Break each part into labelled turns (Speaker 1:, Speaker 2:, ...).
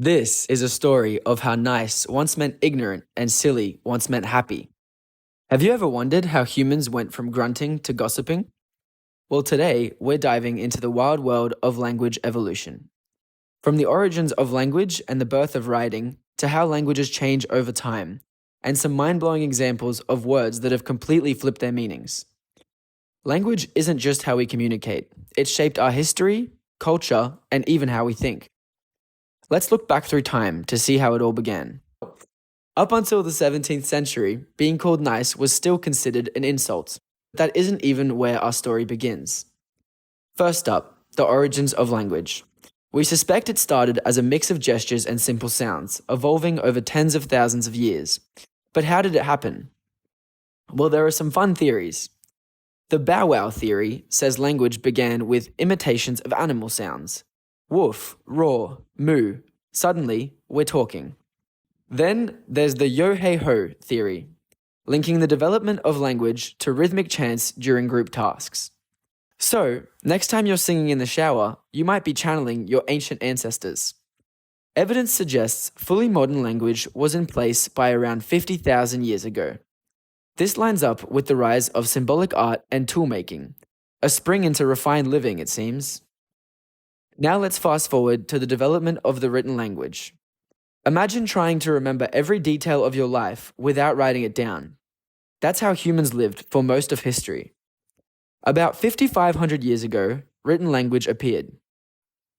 Speaker 1: This is a story of how nice once meant ignorant and silly once meant happy. Have you ever wondered how humans went from grunting to gossiping? Well, today we're diving into the wild world of language evolution. From the origins of language and the birth of writing to how languages change over time, and some mind blowing examples of words that have completely flipped their meanings. Language isn't just how we communicate, it's shaped our history, culture, and even how we think. Let's look back through time to see how it all began. Up until the 17th century, being called nice was still considered an insult. That isn't even where our story begins. First up, the origins of language. We suspect it started as a mix of gestures and simple sounds, evolving over tens of thousands of years. But how did it happen? Well, there are some fun theories. The Bow Wow theory says language began with imitations of animal sounds. Woof, roar, moo. Suddenly, we're talking. Then there's the yo-hey-ho theory, linking the development of language to rhythmic chants during group tasks. So, next time you're singing in the shower, you might be channeling your ancient ancestors. Evidence suggests fully modern language was in place by around 50,000 years ago. This lines up with the rise of symbolic art and toolmaking, a spring into refined living, it seems. Now let's fast forward to the development of the written language. Imagine trying to remember every detail of your life without writing it down. That's how humans lived for most of history. About 5,500 years ago, written language appeared.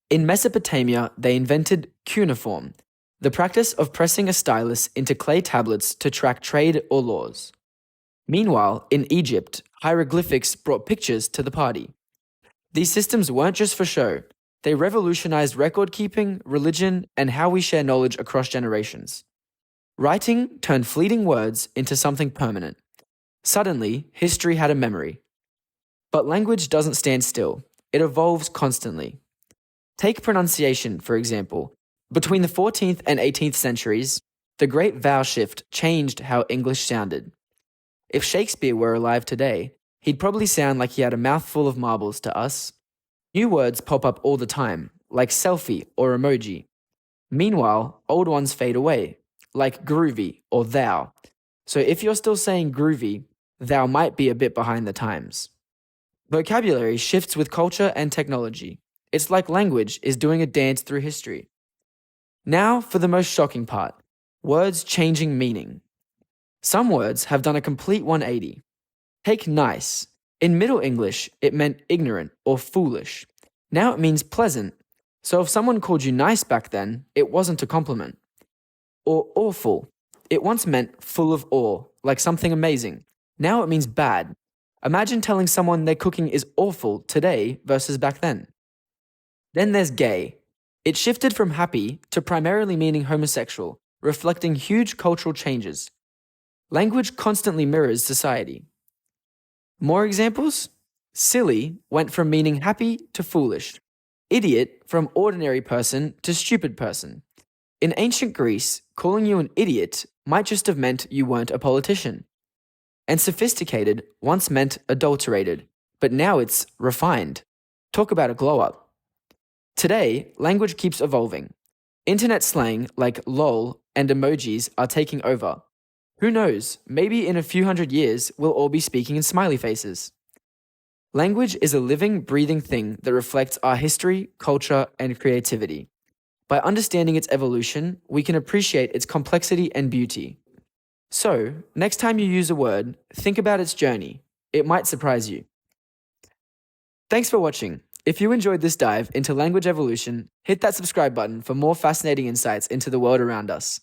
Speaker 1: In Mesopotamia, they invented cuneiform, the practice of pressing a stylus into clay tablets to track trade or laws. Meanwhile, in Egypt, hieroglyphics brought pictures to the party. These systems weren't just for show. They revolutionized record keeping, religion, and how we share knowledge across generations. Writing turned fleeting words into something permanent. Suddenly, history had a memory. But language doesn't stand still. It evolves constantly. Take pronunciation, for example. Between the 14th and 18th centuries, the Great Vowel Shift changed how English sounded. If Shakespeare were alive today, he'd probably sound like he had a mouthful of marbles to us. New words pop up all the time, like selfie or emoji. Meanwhile, old ones fade away, like groovy or thou. So if you're still saying groovy, thou might be a bit behind the times. Vocabulary shifts with culture and technology. It's like language is doing a dance through history. Now for the most shocking part, words changing meaning. Some words have done a complete 180. Take nice. In Middle English, it meant ignorant or foolish. Now it means pleasant. So if someone called you nice back then, it wasn't a compliment. Or awful. It once meant full of awe, like something amazing. Now it means bad. Imagine telling someone their cooking is awful today versus back then. Then there's gay. It shifted from happy to primarily meaning homosexual, reflecting huge cultural changes. Language constantly mirrors society. More examples? Silly went from meaning happy to foolish. Idiot from ordinary person to stupid person. In ancient Greece, calling you an idiot might just have meant you weren't a politician. And sophisticated once meant adulterated, but now it's refined. Talk about a glow up. Today, language keeps evolving. Internet slang like lol and emojis are taking over. Who knows, maybe in a few hundred years, we'll all be speaking in smiley faces. Language is a living, breathing thing that reflects our history, culture, and creativity. By understanding its evolution, we can appreciate its complexity and beauty. So, next time you use a word, think about its journey. It might surprise you. Thanks for watching. If you enjoyed this dive into language evolution, hit that subscribe button for more fascinating insights into the world around us.